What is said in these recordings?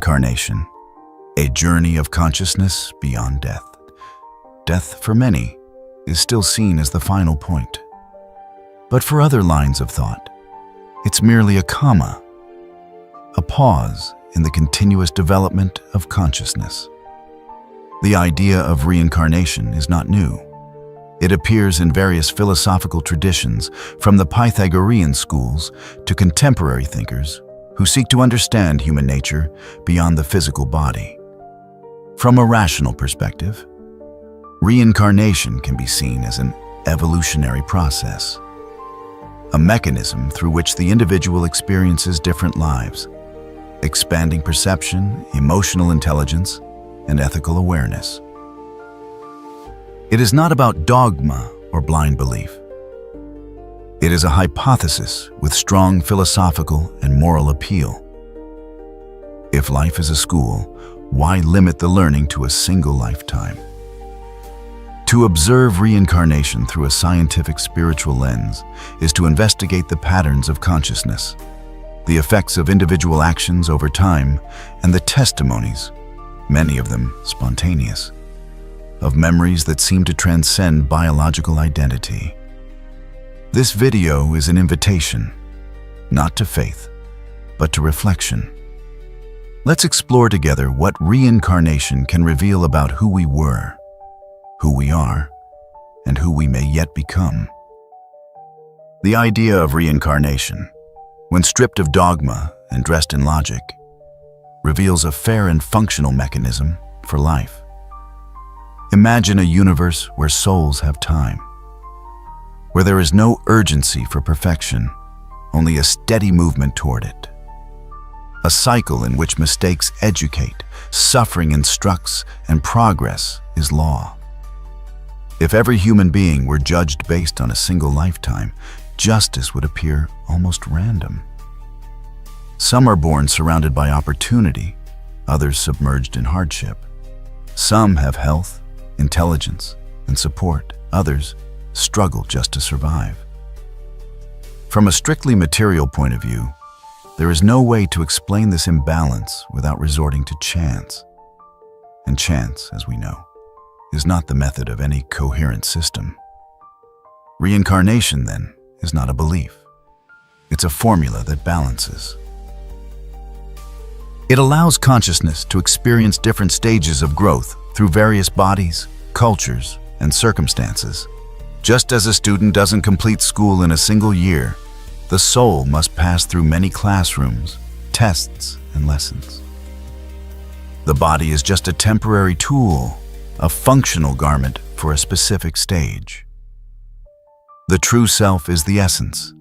Reincarnation, a journey of consciousness beyond death. Death, for many, is still seen as the final point. But for other lines of thought, it's merely a comma, a pause in the continuous development of consciousness. The idea of reincarnation is not new. It appears in various philosophical traditions, from the Pythagorean schools to contemporary thinkers who seek to understand human nature beyond the physical body. From a rational perspective, reincarnation can be seen as an evolutionary process, a mechanism through which the individual experiences different lives, expanding perception, emotional intelligence, and ethical awareness. It is not about dogma or blind belief. It is a hypothesis with strong philosophical and moral appeal. If life is a school, why limit the learning to a single lifetime? To observe reincarnation through a scientific spiritual lens is to investigate the patterns of consciousness, the effects of individual actions over time, and the testimonies, many of them spontaneous, of memories that seem to transcend biological identity. This video is an invitation, not to faith, but to reflection. Let's explore together what reincarnation can reveal about who we were, who we are, and who we may yet become. The idea of reincarnation, when stripped of dogma and dressed in logic, reveals a fair and functional mechanism for life. Imagine a universe where souls have time, where there is no urgency for perfection, only a steady movement toward it. A cycle in which mistakes educate, suffering instructs, and progress is law. If every human being were judged based on a single lifetime, justice would appear almost random. Some are born surrounded by opportunity, others submerged in hardship. Some have health, intelligence, and support, others struggle just to survive. From a strictly material point of view, there is no way to explain this imbalance without resorting to chance. And chance, as we know, is not the method of any coherent system. Reincarnation, then, is not a belief. It's a formula that balances. It allows consciousness to experience different stages of growth through various bodies, cultures, and circumstances. Just as a student doesn't complete school in a single year, the soul must pass through many classrooms, tests, and lessons. The body is just a temporary tool, a functional garment for a specific stage. The true self is the essence,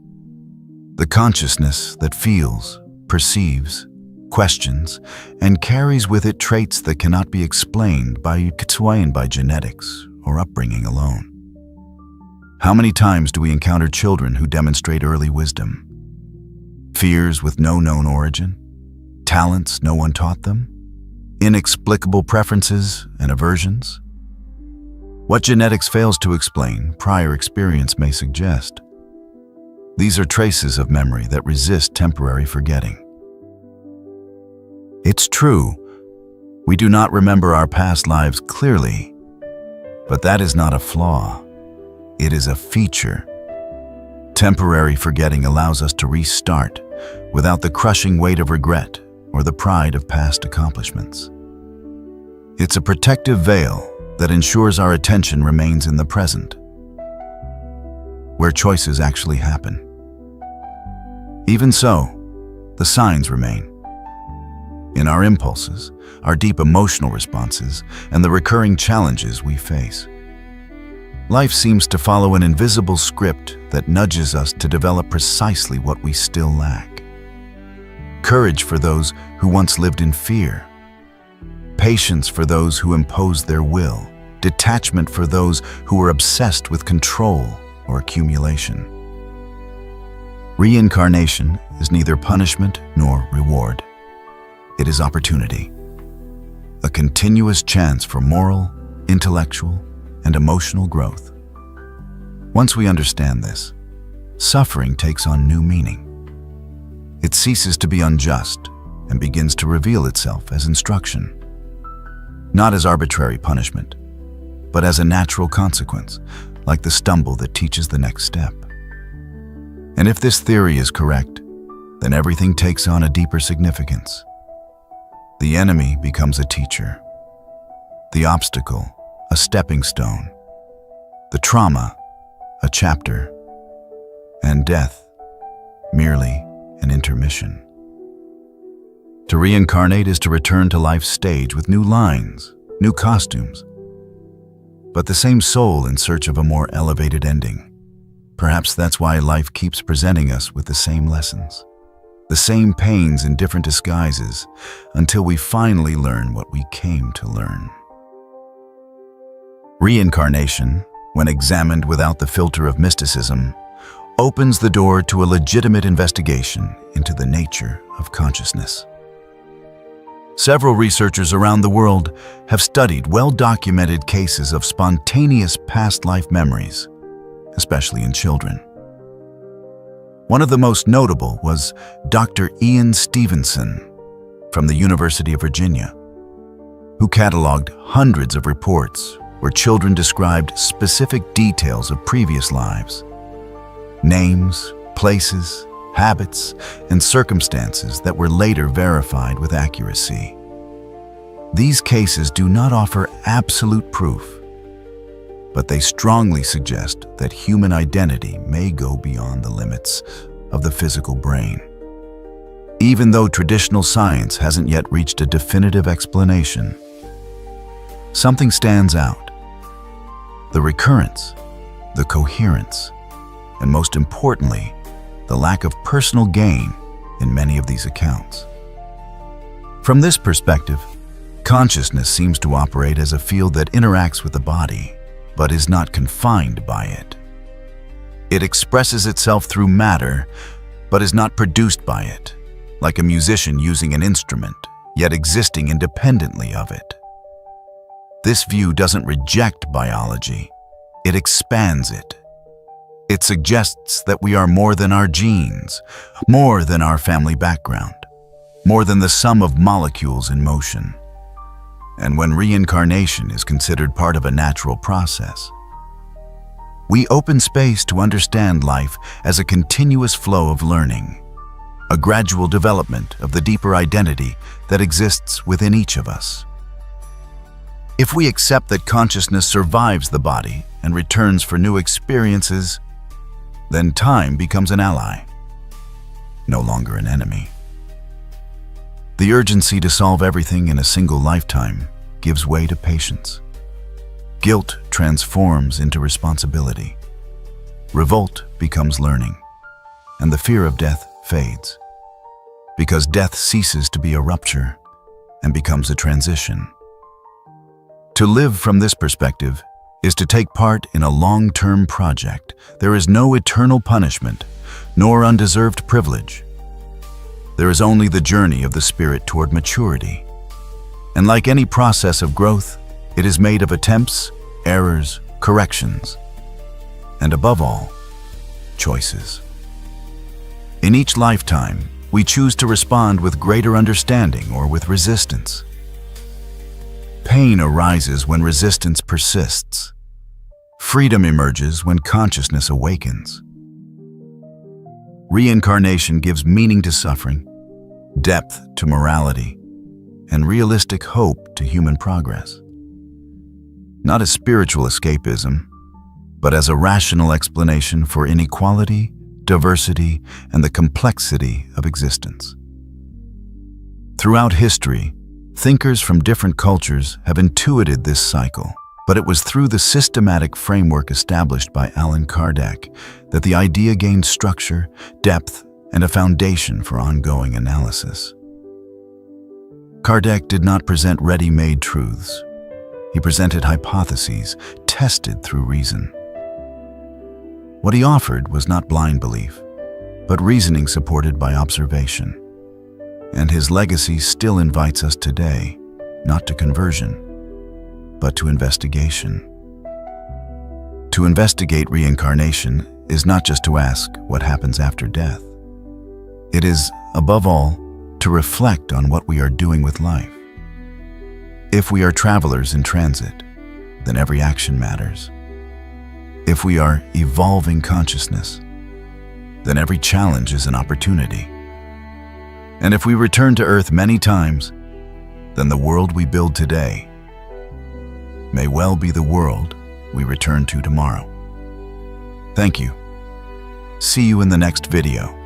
the consciousness that feels, perceives, questions, and carries with it traits that cannot be explained by genetics or upbringing alone. How many times do we encounter children who demonstrate early wisdom? Fears with no known origin? Talents no one taught them? Inexplicable preferences and aversions? What genetics fails to explain, prior experience may suggest. These are traces of memory that resist temporary forgetting. It's true, we do not remember our past lives clearly, but that is not a flaw. It is a feature. Temporary forgetting allows us to restart without the crushing weight of regret or the pride of past accomplishments. It's a protective veil that ensures our attention remains in the present, where choices actually happen. Even so, the signs remain. In our impulses, our deep emotional responses, and the recurring challenges we face. Life seems to follow an invisible script that nudges us to develop precisely what we still lack. Courage for those who once lived in fear. Patience for those who imposed their will. Detachment for those who were obsessed with control or accumulation. Reincarnation is neither punishment nor reward. It is opportunity. A continuous chance for moral, intellectual, and emotional growth. Once we understand this, suffering takes on new meaning. It ceases to be unjust and begins to reveal itself as instruction. Not as arbitrary punishment, but as a natural consequence, like the stumble that teaches the next step. And if this theory is correct, then everything takes on a deeper significance. The enemy becomes a teacher, the obstacle a stepping stone, the trauma a chapter, and death merely an intermission. To reincarnate is to return to life's stage with new lines, new costumes, but the same soul in search of a more elevated ending. Perhaps that's why life keeps presenting us with the same lessons, the same pains in different disguises, until we finally learn what we came to learn. Reincarnation, when examined without the filter of mysticism, opens the door to a legitimate investigation into the nature of consciousness. Several researchers around the world have studied well-documented cases of spontaneous past life memories, especially in children. One of the most notable was Dr. Ian Stevenson from the University of Virginia, who cataloged hundreds of reports where children described specific details of previous lives, names, places, habits, and circumstances that were later verified with accuracy. These cases do not offer absolute proof, but they strongly suggest that human identity may go beyond the limits of the physical brain. Even though traditional science hasn't yet reached a definitive explanation, something stands out: the recurrence, the coherence, and most importantly, the lack of personal gain in many of these accounts. From this perspective, consciousness seems to operate as a field that interacts with the body, but is not confined by it. It expresses itself through matter, but is not produced by it, like a musician using an instrument, yet existing independently of it. This view doesn't reject biology, it expands it. It suggests that we are more than our genes, more than our family background, more than the sum of molecules in motion. And when reincarnation is considered part of a natural process, we open space to understand life as a continuous flow of learning, a gradual development of the deeper identity that exists within each of us. If we accept that consciousness survives the body and returns for new experiences, then time becomes an ally, no longer an enemy. The urgency to solve everything in a single lifetime gives way to patience. Guilt transforms into responsibility. Revolt becomes learning, and the fear of death fades, because death ceases to be a rupture and becomes a transition. To live from this perspective is to take part in a long-term project. There is no eternal punishment, nor undeserved privilege. There is only the journey of the spirit toward maturity. And like any process of growth, it is made of attempts, errors, corrections, and above all, choices. In each lifetime, we choose to respond with greater understanding or with resistance. Pain arises when resistance persists. Freedom emerges when consciousness awakens. Reincarnation gives meaning to suffering, depth to morality, and realistic hope to human progress. Not as spiritual escapism, but as a rational explanation for inequality, diversity, and the complexity of existence. Throughout history, thinkers from different cultures have intuited this cycle, but it was through the systematic framework established by Allan Kardec that the idea gained structure, depth, and a foundation for ongoing analysis. Kardec did not present ready-made truths. He presented hypotheses tested through reason. What he offered was not blind belief, but reasoning supported by observation. And his legacy still invites us today, not to conversion, but to investigation. To investigate reincarnation is not just to ask what happens after death. It is, above all, to reflect on what we are doing with life. If we are travelers in transit, then every action matters. If we are evolving consciousness, then every challenge is an opportunity. And if we return to Earth many times, then the world we build today may well be the world we return to tomorrow. Thank you. See you in the next video.